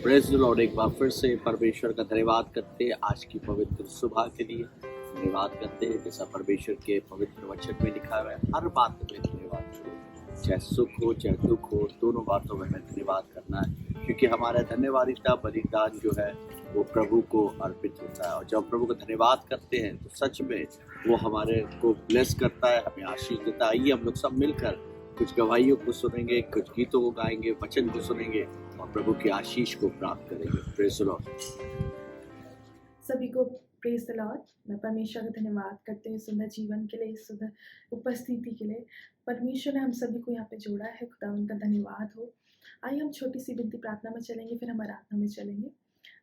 Praise the Lord. एक बार फिर से परमेश्वर का धन्यवाद करते हैं आज की पवित्र सुबह के लिए। धन्यवाद करते हैं जैसा परमेश्वर के पवित्र वचन में लिखा हुआ है, हर बात में धन्यवाद करो, चाहे सुख हो चाहे दुख हो, दोनों बातों में हमें धन्यवाद करना है, क्योंकि हमारा धन्यवादिता बलिदान जो है वो प्रभु को अर्पित होता है। और जब प्रभु का धन्यवाद करते हैं तो सच में वो हमारे को ब्लेस करता है, हमें आशीष देता है। आइए हम लोग सब मिलकर कुछ गवाहियों को सुनेंगे, कुछ गीतों को गाएंगे, वचन को सुनेंगे और प्रभु की आशीष को प्राप्त करेंगे। Praise the Lord. सभी को प्रेज द लॉर्ड। मैं परमेश्वर का धन्यवाद करते हुए सुंदर जीवन के लिए, सुंदर उपस्थिति के लिए। परमेश्वर ने हम सभी को यहाँ पे जोड़ा है, खुदा उनका धन्यवाद हो। आइए हम छोटी सी विनती प्रार्थना में चलेंगे, फिर हम आराधना में चलेंगे।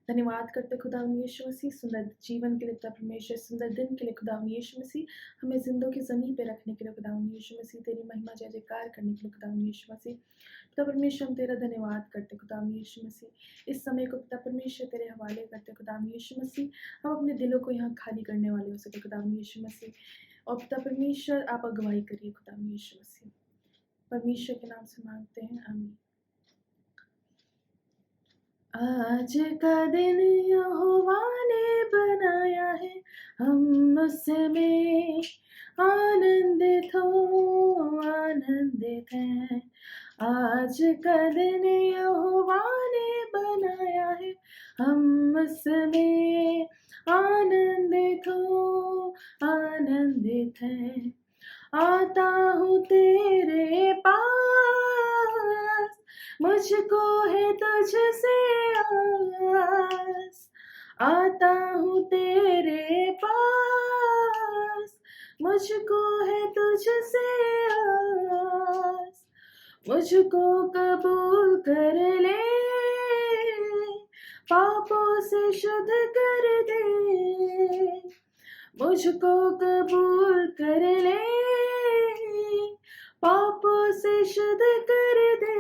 धन्यवाद करते खुदा यीशु मसीह, सुंदर जीवन के लिए खुदा परमेश्वर, सुंदर दिन के लिए खुदा यीशु मसीह, हमें जिंदों की ज़मीन पे रखने के लिए खुदा यीशु मसीह, तेरी महिमा जय जयकार करने के लिए खुदा यीशु मसीह। खुदा परमेश्वर हम तेरा धन्यवाद करते खुदा यीशु मसीह। इस समय को खुदा परमेश्वर तेरे हवाले करते खुदा यीशु मसीह। हम अपने दिलों को यहाँ खाली करने वाले हो सके खुदा यीशु मसीह। और खुदा परमेश्वर आप अगुवाई करिए खुदा यीशु मसीह। परमेश्वर के नाम से मांगते हैं, आमीन। आज का दिन यहोवा ने बनाया है, हम उसमें आनंदित हैं। आज का दिन यहोवा ने बनाया है, हम उसमें आनंदित हैं। आता हूँ तेरे पास, मुझको है तुझसे आस। आता हूँ तेरे पास, मुझको है तुझसे आस। मुझको कबूल कर ले, पापों से शुद्ध कर दे। मुझको कबूल कर ले, पापों से शुद्ध कर दे।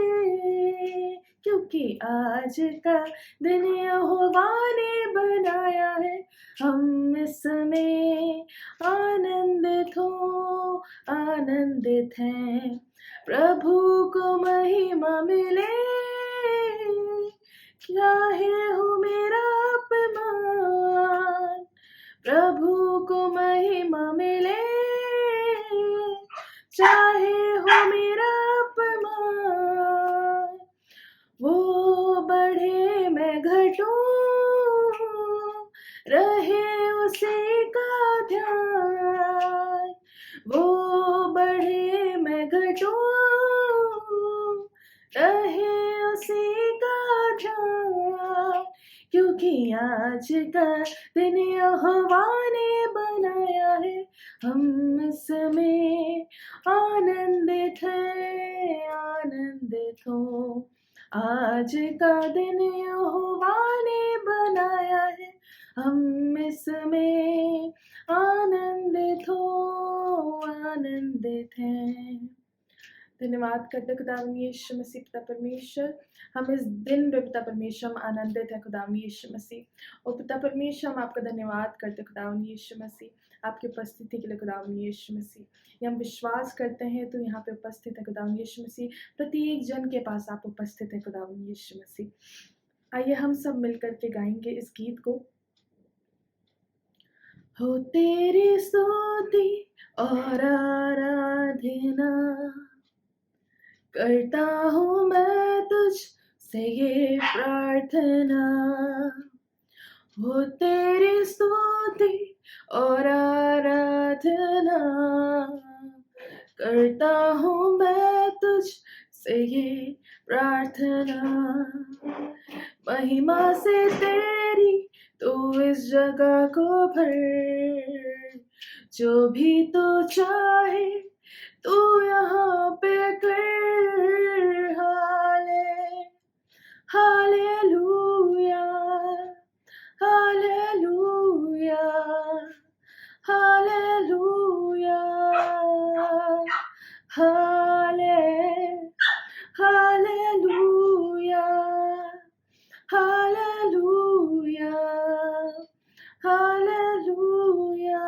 क्योंकि आज का दिन यहोवा ने बनाया है, हम इसमें आनंदित हैं। प्रभु को महिमा मिले, चाहे हो मेरा अपमान। प्रभु को महिमा मिले, चाहे हो मेरा अपमान। वो बढ़े मैं घटूं, रहे उसी का ध्यान। वो बढ़े मैं घटूं, रहे उसी का ध्यान। क्योंकि आज का दिन यहोवा ने बनाया है, हम इसमें आनंदित हो। आज का दिन यहोवा ने बनाया है, हम इसमें आनंदित हैं। धन्यवाद करते खुदा यीशु मसीह। पिता परमेश्वर, हम इस दिन पे पिता परमेश्वर हम आनंदित है खुदा यीशु मसीह। और पिता परमेश्वर हम आपका धन्यवाद करते खुदा यीशु मसीह, आपकी उपस्थिति के लिए खुदा यीशु मसीह। ये हम विश्वास करते हैं तो यहाँ पे उपस्थित है खुदा यीशु मसीह, प्रत्येक जन के पास आप उपस्थित है खुदा यीशु मसीह। आइए हम सब मिलकर के गाएंगे इस गीत को। हो तेरी स्तुति और आराधना करता हूँ मैं तुझ से ये प्रार्थना। हो तेरी स्तुति और आराधना करता हूँ मैं तुझ से ये प्रार्थना। महिमा से तेरी तू इस जगह को भर, जो भी तू चाहे तू यहाँ पे कर। Hallelujah, hallelujah, hallelujah, hallelujah, hallelujah, hallelujah.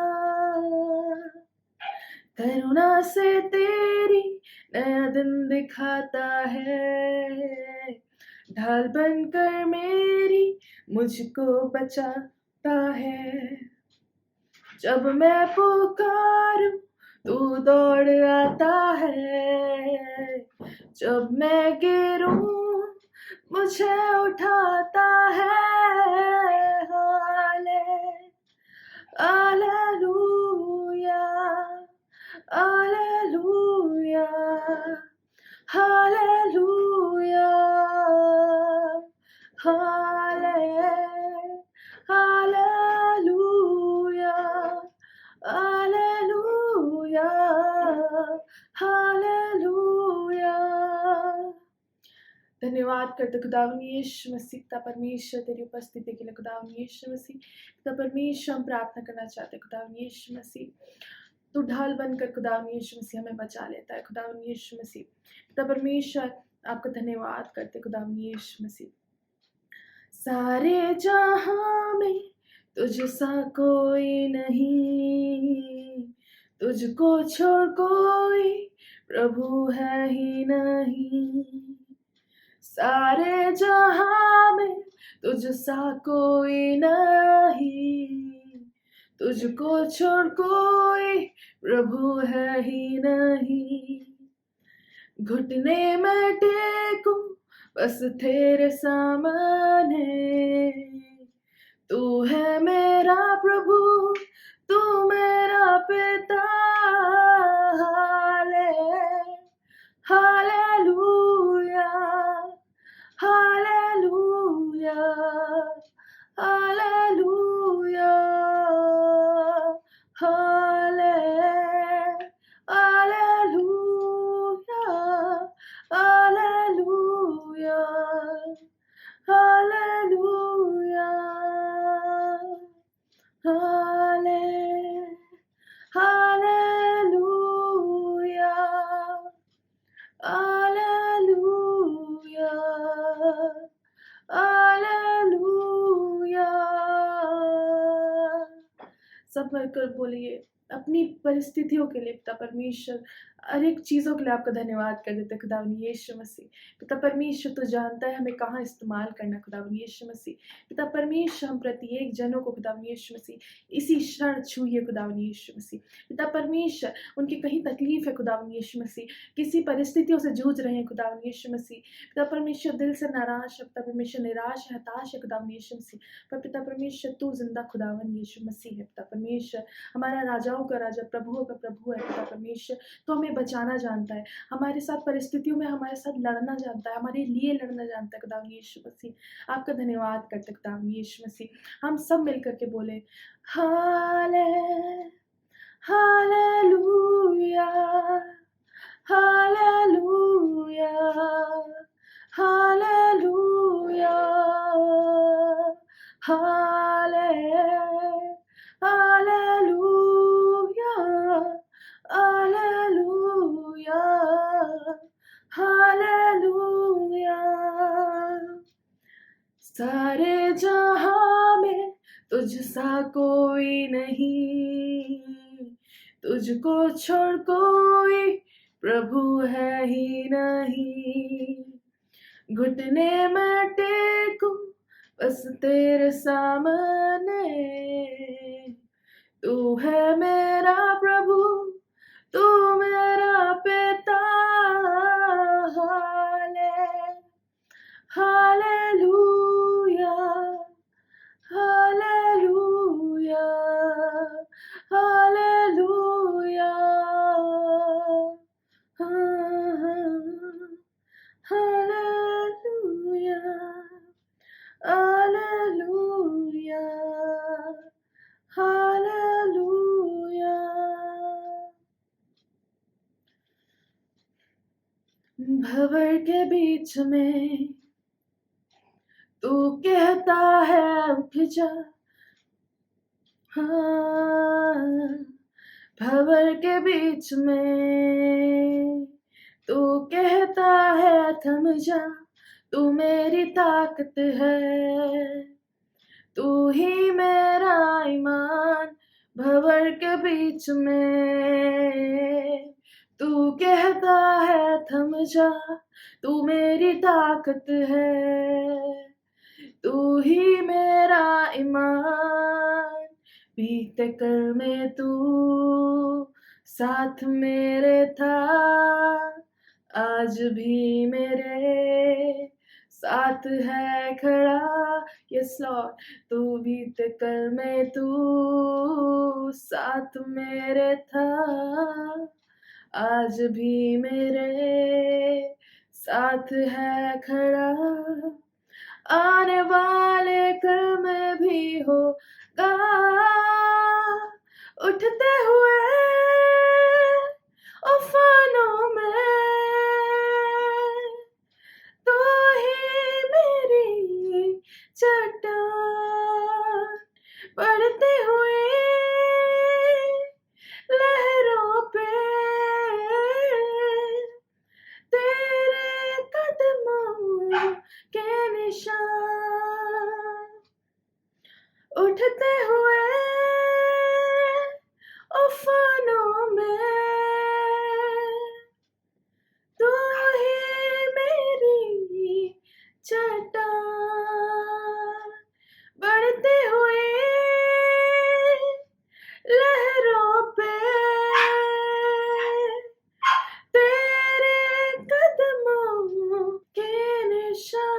करुणा से तेरी नया दिन दिखाता है, ढाल बनकर मेरी मुझको बचाता है। जब मैं पुकारूं तू दौड़ आता है। जब मैं गिरूं मुझे उठाता है। हाले हालेलुया हालेलुया हालेलुया हाले हालेलुया हालेलुया हालेलुया। धन्यवाद करते खुदावन यीशु मसीह। पिता परमेश्वर तेरी उपस्थिति के लिए खुदावन यीशु मसीह। पिता परमेश्वर हम प्रार्थना करना चाहते हैं खुदावन यीशु मसीह, तू ढाल बनकर खुदावन यीशु मसीह हमें बचा लेता है खुदावन यीशु मसीह। पिता परमेश्वर आपका धन्यवाद करते खुदावन यीशु मसीह। सारे जहां में तुझ सा कोई नहीं, तुझको छोड़ कोई प्रभु है ही नहीं। सारे जहां में तुझ सा कोई नहीं, तुझको छोड़ कोई प्रभु है ही नहीं। घुटने में टेकूं बस तेरे सामने, तू है मेरा प्रभु, तू मेरा पिता। हाले हालेलुया हालेलुया हालेलुया हाले हालेलुया हालेलुया हालेलुया हाले हालेलुया हालेलुया हालेलुया। सब मिलकर बोलिए अपनी परिस्थितियों के लिए पिता परमेश्वर, हर एक चीज़ों के लिए आपका धन्यवाद कर देते खुदावन यीशु मसीह। पिता परमेश्वर तू जानता है हमें कहाँ इस्तेमाल करना खुदावन यीशु मसीह। पिता परमेश्वर हम प्रत्येक जनों को खुदावन यीशु मसीह इसी क्षण छूइए खुदावन यीशु मसीह। पिता परमेश्वर उनकी कहीं तकलीफ है खुदावन यीशु मसीह, किसी परिस्थितियों से जूझ रहे हैं खुदावन यीशु मसीह। पिता परमेश्वर दिल से नाराज है, पिता परमेश्वर निराश है, हताश है खुदावन यीशु मसीह। पर पिता परमेश्वर तू जिंदा खुदावन यीशु मसीह है। पिता परमेश्वर हमारा राजाओं का राजा, प्रभुओं का प्रभु है। पिता परमेश्वर तो हमें बचाना जानता है, हमारे साथ परिस्थितियों में हमारे साथ लड़ना जानता है, हमारे लिए लड़ना जानता है खुदावन यीशु मसीह। आपका धन्यवाद करते खुदावन यीशु मसीह। हम सब मिलकर के बोले हाले हालेलुया हालेलुया हालेलुया हाले हालेलुया हालेलुया हालेलुया। सारे जहां में तुझ सा कोई नहीं, तुझको छोड़ कोई प्रभु है ही नहीं। घुटने में टेकूं बस तेरे सामने, तू है मेरा प्रभु, तू मेरा पिता। हाले hallelujah hallelujah hallelujah hallelujah hallelujah hallelujah. भंवर के बीच में तू कहता है उठ जा, हाँ। भंवर के बीच में तू कहता है थम जा, तू मेरी ताकत है, तू ही मेरा ईमान। भंवर के बीच में तू कहता है थम जा, तू मेरी ताकत है, तू ही मेरा ईमान। बीते कल में तू साथ मेरे था, आज भी मेरे साथ है खड़ा। यस लॉर्ड, तू बीते कल में तू साथ मेरे था, आज भी मेरे साथ है खड़ा। आने वाले कल में भी होगा, उठते हुए उफानों में, तो ही मेरी चट्टान। बढ़ते हुए लहरों पे तेरे कदमों के निशान। उठते हुए उफानों में, तू ही मेरी चट्टान। बढ़ते हुए लहरों पे तेरे कदमों के निशान।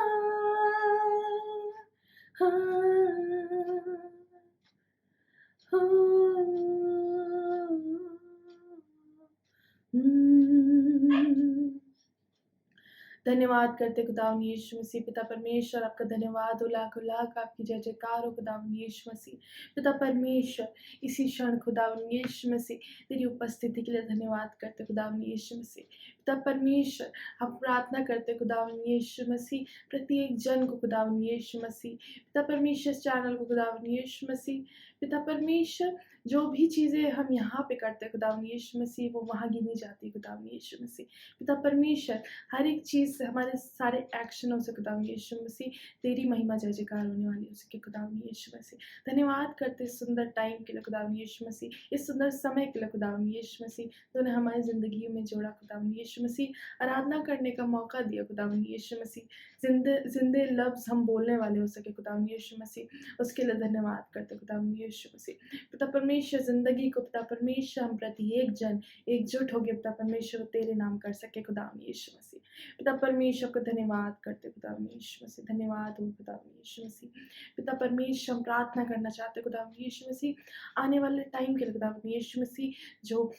धन्यवाद करते खुदावन यीशु मसीह। पिता परमेश्वर, आपका धन्यवाद हो, लाखों लाख आपकी जय जयकार हो खुदावन यीशु मसीह। पिता परमेश्वर, इसी क्षण खुदावन यीशु मसीह तेरी उपस्थिति के लिए धन्यवाद करते खुदावन यीशु मसीह। पिता परमेश्वर, हम प्रार्थना करते खुदावन यीशु मसीह प्रत्येक जन को खुदावन यीशु मसीह। पिता परमेश्वर, चैनल को खुदावन यीशु मसीह। पिता परमेश्वर, जो भी चीज़ें हम यहाँ पे करते हैं खुदावन यीशु मसीह, वो वहाँ गिनी जाती है खुदावन यीशु मसीह। पिता परमेश्वर, हर एक चीज़ से, हमारे सारे एक्शनों से खुदावन यीशु मसीह तेरी महिमा जय जयकार होने वाली है उसके खुदावन यीशु मसीह। धन्यवाद करते इस सुंदर टाइम के लिए खुदावन यीशु मसीह, इस सुंदर समय के लिए खुदावन यीशु मसीह। तूने हमारी ज़िंदगी में जोड़ा खुदावन यीशु मसीह, आराधना करने का मौका दिया खुदावन यीशु मसीह। जिंदे लफ्ज़ हम बोलने वाले हो सके खुदावन यीशु मसीह, उसके लिए धन्यवाद करते खुदावन यीशु मसीह। पिता परमेश्वर, ज़िंदगी को पिता परमेश्वर हम प्रत्येक जन एकजुट हो गए पिता परमेश्वर तेरे नाम कर सके खुदावन यीशु मसीह। पिता परमेश्वर को धन्यवाद करते खुदावन यीशु मसीह। धन्यवाद हो खुदावन यीशु मसीह। पिता परमेश्वर, हम प्रार्थना करना चाहते खुदावन यीशु मसीह आने वाले टाइम के लिए खुदावन यीशु मसीह, जो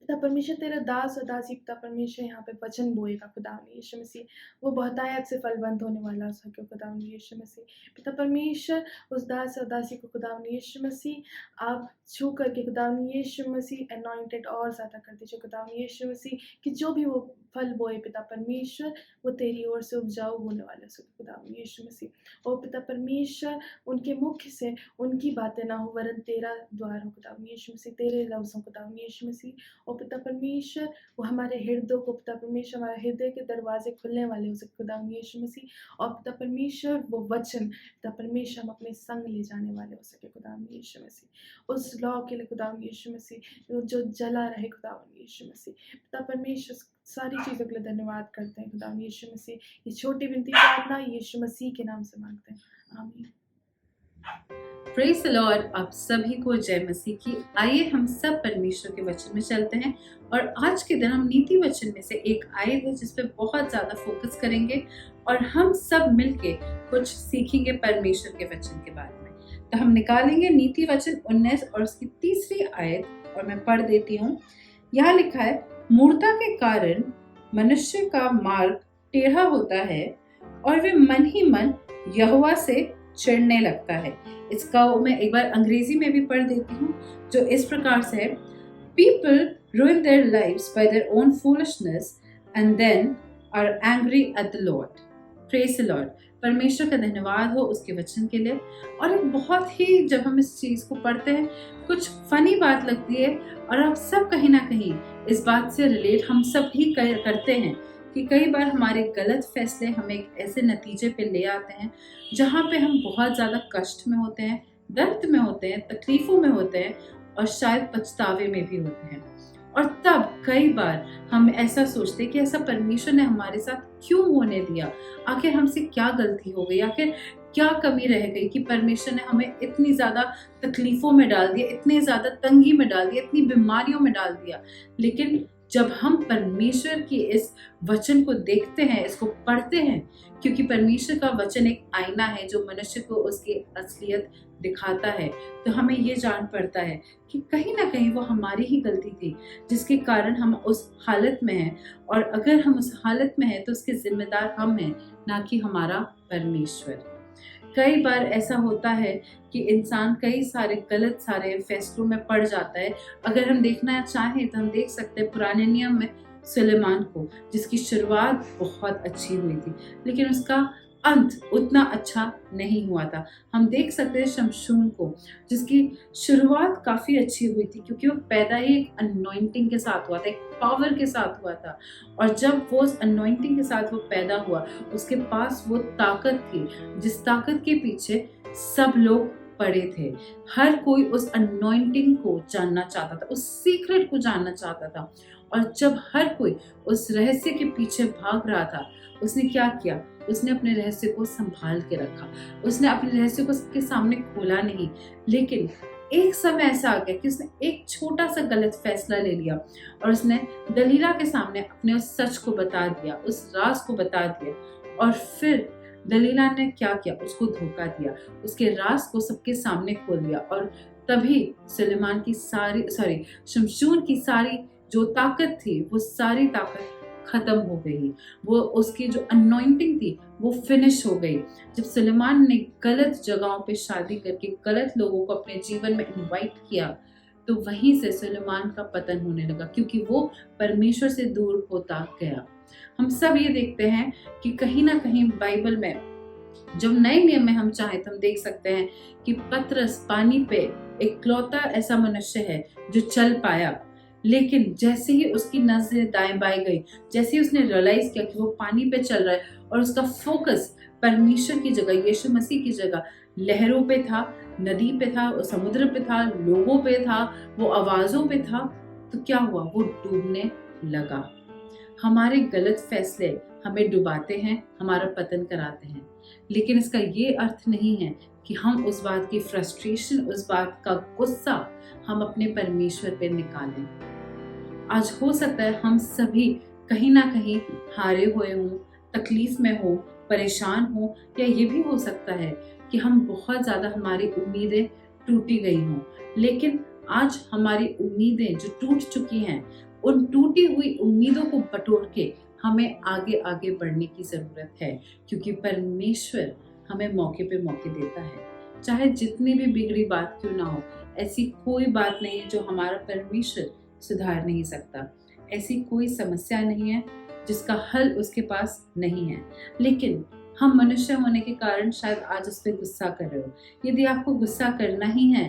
पिता परमेश्वर तेरा दास और दासी पिता परमेश्वर यहाँ पे वचन बोएगा खुदावन यीशु मसीह, वो बहुतायत से फलवंत होने वाला सके खुदावन यीशु मसीह। पिता परमेश्वर, उस दास और दासी को खुदावन यीशु मसीह आप छू करके खुदावन यीशु मसीह अनॉइंटेड और ज़्यादा कर दीजिए खुदावन यीशु मसीह, कि जो भी वो फल बोए पिता परमेश्वर, वो तेरी ओर से उपजाऊ होने वाले सके खुदावन यीशु मसीह। और पिता परमेश्वर, उनके मुख से उनकी बातें ना हो वरन तेरा द्वार हो खुदावन यीशु मसीह, तेरे लफ्ज़ों खुदावन यीशु मसीह। और पिता परमेश्वर, वो हमारे हृदय को पिता परमेश्वर, हमारे हृदय के दरवाजे खुलने वाले हो सके खुदावन यीशु मसीह। और पिता परमेश्वर, वो वचन पिता परमेश्वर हम अपने संग ले जाने वाले हो सके खुदावन यीशु मसीह। उस लौ के लिए खुदावन यीशु मसीह जो जला रहे खुदावन यीशु मसीह। पिता परमेश्वर, सारी चीज़ों के लिए धन्यवाद करते हैं खुदावन यीशु मसीह। ये छोटी विनती प्रार्थना यीशु मसीह के नाम से मांगते हैं, आमीन। Praise the Lord. आप सभी को जय मसीह की। आइए हम सब परमेश्वर के वचन में चलते हैं और आज के दिन हम नीति वचन में से एक आयत है जिस पे बहुत ज़्यादा फोकस करेंगे और हम सब मिलके कुछ सीखेंगे परमेश्वर के वचन के बारे में। तो हम निकालेंगे नीति वचन 19 और उसकी तीसरी आयत और मैं पढ़ देती हूँ। यहाँ लिखा है, मूर्ता के कारण मनुष्य का मार्ग टेढ़ा होता है और वे मन ही मन यहोवा से चिढ़ने लगता है। इसका मैं एक बार अंग्रेजी में भी पढ़ देती हूँ, जो इस प्रकार से है, People ruin their lives by their own foolishness and then are angry at the Lord. Praise the Lord. परमेश्वर का धन्यवाद हो उसके वचन के लिए। और एक बहुत ही, जब हम इस चीज़ को पढ़ते हैं, कुछ फनी बात लगती है और आप सब कहीं ना कहीं इस बात से रिलेट हम सब भी करते हैं कि कई बार हमारे गलत फैसले हमें एक ऐसे नतीजे पे ले आते हैं जहाँ पे हम बहुत ज़्यादा कष्ट में होते हैं, दर्द में होते हैं, तकलीफ़ों में होते हैं और शायद पछतावे में भी होते हैं। और तब कई बार हम ऐसा सोचते हैं कि ऐसा परमेश्वर ने हमारे साथ क्यों होने दिया, आखिर हमसे क्या गलती हो गई, आखिर क्या कमी रह गई कि परमेश्वर ने हमें इतनी ज़्यादा तकलीफ़ों में डाल दिया, इतने ज़्यादा तंगी में डाल दिया, इतनी बीमारियों में डाल दिया। लेकिन जब हम परमेश्वर की इस वचन को देखते हैं, इसको पढ़ते हैं, क्योंकि परमेश्वर का वचन एक आईना है जो मनुष्य को उसकी असलियत दिखाता है, तो हमें ये जान पड़ता है कि कहीं ना कहीं वो हमारी ही गलती थी जिसके कारण हम उस हालत में हैं, और अगर हम उस हालत में हैं तो उसके जिम्मेदार हम हैं, ना कि हमारा परमेश्वर। कई बार ऐसा होता है कि इंसान कई सारे गलत सारे फैसलों में पड़ जाता है। अगर हम देखना चाहें तो हम देख सकते हैं पुराने नियम में सुलेमान को, जिसकी शुरुआत बहुत अच्छी हुई थी लेकिन उसका अंत उतना अच्छा नहीं हुआ था। हम देख सकते हैं शमशून को, जिसकी शुरुआत काफ़ी अच्छी हुई थी क्योंकि वो पैदा ही एक अनॉइंटिंग के साथ हुआ था, एक पावर के साथ हुआ था। और जब वो उस अनॉइंटिंग के साथ वो पैदा हुआ, उसके पास वो ताकत थी जिस ताकत के पीछे सब लोग पड़े थे। हर कोई उस अनॉइंटिंग को जानना चाहता था, उस सीक्रेट को जानना चाहता था। और जब हर कोई उस रहस्य के पीछे भाग रहा था, उसने क्या किया? उसने अपने रहस्य को संभाल के रखा, उसने अपने रहस्य को सबके सामने खोला नहीं। लेकिन एक समय ऐसा आ गया कि उसने एक छोटा सा गलत फैसला ले लिया और उसने दलीला के सामने अपने उस सच को बता दिया, उस राज को बता दिया। और फिर दलीला ने क्या किया? उसको धोखा दिया, उसके राज को सबके सामने खोल दिया। और तभी सुलेमान की शमशून की सारी जो ताकत थी, वो सारी ताकत खत्म हो गई। वो उसकी जो अनॉइंटिंग थी वो फिनिश हो गई। जब सुलेमान ने गलत जगहों पे शादी करके गलत लोगों को अपने जीवन में इनवाइट किया, तो वहीं से सुलेमान का पतन होने लगा, क्योंकि वो परमेश्वर से दूर होता गया। हम सब ये देखते हैं कि कहीं ना कहीं बाइबल में जब नए नियम में हम चाहें तो हम देख सकते हैं कि पतरस पानी पे इकलौता ऐसा मनुष्य है जो चल पाया। लेकिन जैसे ही उसकी नजरें दाएं बाएं गई, जैसे ही उसने रियलाइज किया कि वो पानी पे चल रहा है और उसका फोकस परमेश्वर की जगह, यीशु मसीह की जगह लहरों पे था, नदी पे था, समुद्र पे था, लोगों पे था, वो आवाजों पे था, तो क्या हुआ? वो डूबने लगा। हमारे गलत फैसले हमें डुबाते हैं, हमारा पतन कराते हैं। लेकिन इसका ये अर्थ नहीं है कि हम उस बात की फ्रस्ट्रेशन, उस बात का गुस्सा हम अपने परमेश्वर पे निकालें। आज हो सकता है हम सभी कहीं ना कहीं हारे हुए हों, तकलीफ में हो, परेशान हो, या ये भी हो सकता है कि हम बहुत ज़्यादा हमारी उम्मीदें टूटी गई हों। लेकिन आज हमारी उम्मीदें जो टूट चुकी हैं, उन टूटी हुई उम्मीदों को बटोर के हमें आगे आगे बढ़ने की ज़रूरत है, क्योंकि परमेश्वर हमें मौके पे मौके देता है। चाहे जितनी भी बिगड़ी बात क्यों ना हो, ऐसी कोई बात नहीं है जो हमारा परमेश्वर सुधार नहीं सकता। ऐसी कोई समस्या नहीं है जिसका हल उसके पास नहीं है। लेकिन हम मनुष्य होने के कारण शायद आज उस पर गुस्सा कर रहे हो। यदि आपको गुस्सा करना ही है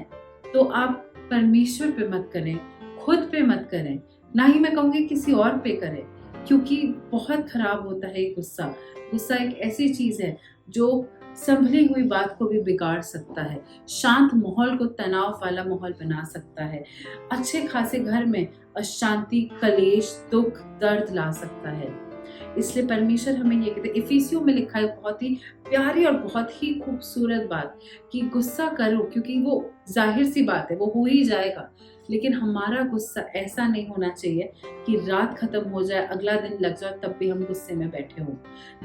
तो आप परमेश्वर पे मत करें, खुद पे मत करें, ना ही मैं कहूँगी किसी और पे करें, क्योंकि बहुत खराब होता है गुस्सा। गुस्सा एक ऐसी चीज़ है जो संभली हुई बात को भी बिगाड़ सकता है, शांत माहौल को तनाव वाला माहौल बना सकता है, अच्छे खासे घर में अशांति, कलेश, दुख, दर्द ला सकता है। इसलिए परमेश्वर हमें ये कहते हैं, इफिसियों में लिखा है बहुत ही प्यारी और बहुत ही खूबसूरत बात कि गुस्सा करो, क्योंकि वो जाहिर सी बात है, वो हो ही जाएगा। लेकिन हमारा गुस्सा ऐसा नहीं होना चाहिए कि रात खत्म हो जाए, अगला दिन लग जाए, तब भी हम गुस्से में बैठे हों।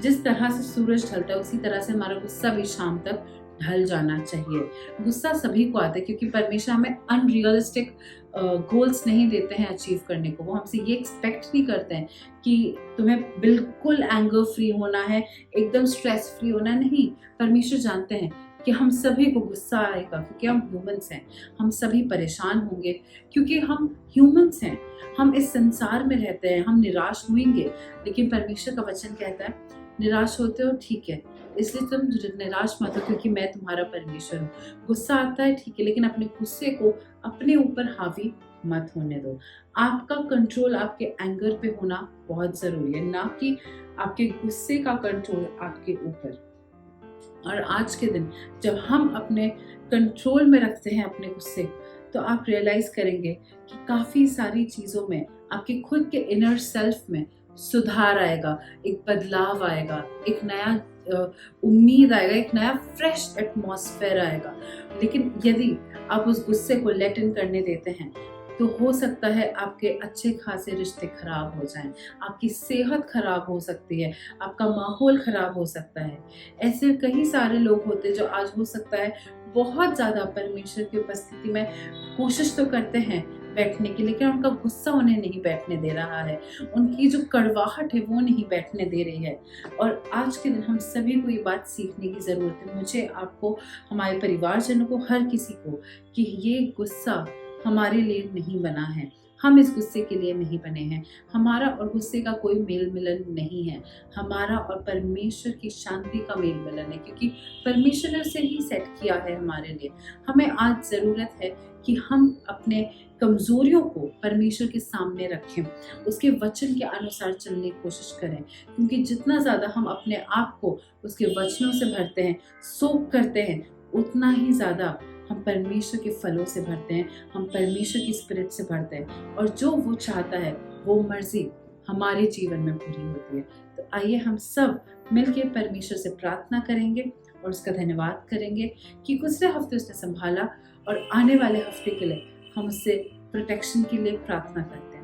जिस तरह से सूरज ढलता है उसी तरह से हमारा गुस्सा भी शाम तक ढल जाना चाहिए। गुस्सा सभी को आता है, क्योंकि परमेश्वर हमें अनरियलिस्टिक गोल्स नहीं देते हैं अचीव करने को। वो हमसे ये एक्सपेक्ट नहीं करते हैं कि तुम्हें बिल्कुल एंगर फ्री होना है, एकदम स्ट्रेस फ्री होना, नहीं। परमेश्वर जानते हैं कि हम सभी को गुस्सा आएगा, क्योंकि हम ह्यूमंस हैं। हम सभी परेशान होंगे क्योंकि हम ह्यूमंस हैं, हम इस संसार में रहते हैं, हम निराश होंगे। लेकिन परमेश्वर का वचन कहता है, निराश होते हो ठीक है, इसलिए तुम निराश मत हो, क्योंकि मैं तुम्हारा परमेश्वर हूँ। गुस्सा आता है ठीक है, लेकिन अपने गुस्से को अपने ऊपर हावी मत होने दो। आपका कंट्रोल आपके एंगर पे होना बहुत ज़रूरी है, ना कि आपके गुस्से का कंट्रोल आपके ऊपर। और आज के दिन जब हम अपने कंट्रोल में रखते हैं अपने गुस्से, तो आप रियलाइज करेंगे कि काफ़ी सारी चीज़ों में आपके खुद के इनर सेल्फ में सुधार आएगा, एक बदलाव आएगा, एक नया उम्मीद आएगा, एक नया फ्रेश एटमॉस्फेयर आएगा। लेकिन यदि आप उस गुस्से को लेट इन करने देते हैं तो हो सकता है आपके अच्छे खासे रिश्ते खराब हो जाएं, आपकी सेहत खराब हो सकती है, आपका माहौल खराब हो सकता है। ऐसे कई सारे लोग होते हैं जो आज हो सकता है बहुत ज़्यादा परमेश्वर की उपस्थिति में कोशिश तो करते हैं बैठने की, लेकिन उनका गुस्सा उन्हें नहीं बैठने दे रहा है, उनकी जो कड़वाहट है वो नहीं बैठने दे रही है। और आज के दिन हम सभी को ये बात सीखने की ज़रूरत है, मुझे, आपको, हमारे परिवारजनों को, हर किसी को, कि ये गुस्सा हमारे लिए नहीं बना है, हम इस गुस्से के लिए नहीं बने हैं, हमारा और गुस्से का कोई मेल मिलन नहीं है, हमारा और परमेश्वर की शांति का मेल मिलन है, क्योंकि परमेश्वर ने उसे ही सेट किया है हमारे लिए। हमें आज ज़रूरत है कि हम अपने कमज़ोरियों को परमेश्वर के सामने रखें, उसके वचन के अनुसार चलने की कोशिश करें, क्योंकि जितना ज़्यादा हम अपने आप को उसके वचनों से भरते हैं, सोख करते हैं, उतना ही ज़्यादा हम परमेश्वर के फलों से भरते हैं, हम परमेश्वर की स्पिरिट से भरते हैं, और जो वो चाहता है वो मर्जी हमारे जीवन में पूरी होती है। तो आइए हम सब मिलकर परमेश्वर से प्रार्थना करेंगे और उसका धन्यवाद करेंगे कि गुज़रे हफ्ते उसने संभाला, और आने वाले हफ्ते के लिए हम उससे प्रोटेक्शन के लिए प्रार्थना करते हैं।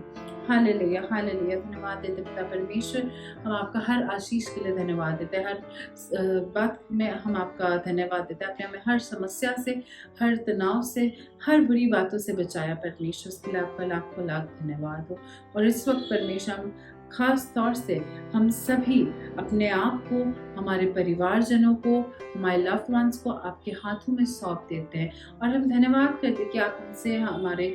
Hallelujah, hallelujah. धन्यवाद देते पिता परमेश्वर, हम आपका हर आशीष के लिए धन्यवाद देते हैं, हर बात में हम आपका धन्यवाद देते हैं। आपने हमें हर समस्या से, हर तनाव से, हर बुरी बातों से बचाया परमेश्वर, उसके लिए आपका लाखों लाख धन्यवाद हो। और इस वक्त परमेश्वर हम खास तौर से हम सभी अपने आप को, हमारे परिवारजनों को, हमारे लव्ड वंस को आपके हाथों में सौंप देते हैं, और हम धन्यवाद करते हैं कि आप हमसे, हमारे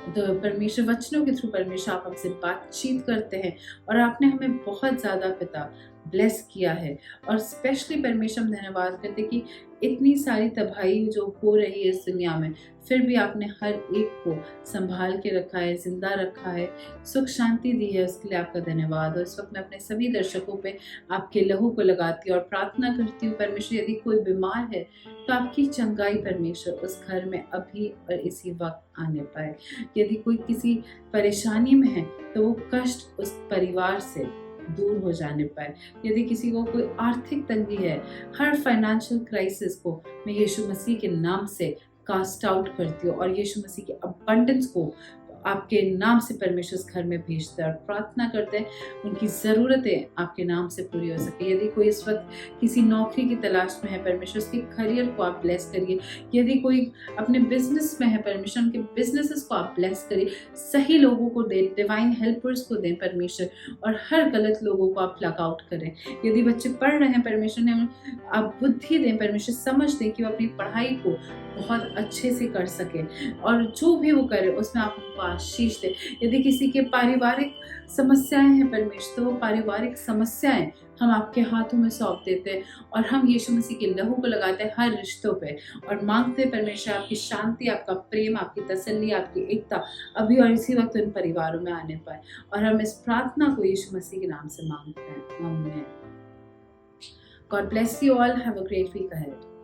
परमेश्वर वचनों के थ्रू परमेश्वर आप हमसे बातचीत करते हैं, और आपने हमें बहुत ज़्यादा पिता ब्लेस किया है। और स्पेशली परमेश्वर हम धन्यवाद करते हैं कि इतनी सारी तबाही जो हो रही है इस दुनिया में, फिर भी आपने हर एक को संभाल के रखा है, जिंदा रखा है, सुख शांति दी है, उसके लिए आपका धन्यवाद। और इस वक्त मैं अपने सभी दर्शकों पे आपके लहू को लगाती हूँ और प्रार्थना करती हूँ परमेश्वर, यदि कोई बीमार है तो आपकी चंगाई परमेश्वर उस घर में अभी और इसी वक्त आने पाए। यदि कोई किसी परेशानी में है तो वो कष्ट उस परिवार से दूर हो जाने पाए। यदि किसी को कोई आर्थिक तंगी है, हर फाइनेंशियल क्राइसिस को मैं यीशु मसीह के नाम से कास्ट आउट करती हूँ, और यीशु मसीह के अबंडेंस को आपके नाम से परमेश्वर इस घर में भेजते हैं, और प्रार्थना करते हैं उनकी ज़रूरतें आपके नाम से पूरी हो सके। यदि कोई इस वक्त किसी नौकरी की तलाश में है परमेश्वर, उसके करियर को आप ब्लेस करिए। यदि कोई अपने बिजनेस में है परमेश्वर, उनके बिजनेसेस को आप ब्लेस करिए, सही लोगों को दें, डिवाइन हेल्पर्स को दें परमेश्वर, और हर गलत लोगों को आप प्लग आउट करें। यदि बच्चे पढ़ रहे हैं परमेश्वर ने आप बुद्धि दें परमेश्वर, समझ दें कि वो अपनी पढ़ाई को बहुत अच्छे से कर सके, और जो भी वो करे उसमें आप उनको आशीष दें। यदि किसी के पारिवारिक समस्याएं हैं परमेश्वर, तो वो पारिवारिक समस्याएं हम आपके हाथों में सौंप देते हैं, और हम यीशु मसीह के लहू को लगाते हैं हर रिश्तों पे, और मांगते हैं परमेश्वर आपकी शांति, आपका प्रेम, आपकी तसल्ली, आपकी एकता अभी और इसी वक्त उन परिवारों में आने पाए। और हम इस प्रार्थना को यीशु मसीह के नाम से मांगते हैं। आमीन। God bless you all. Have a great week ahead.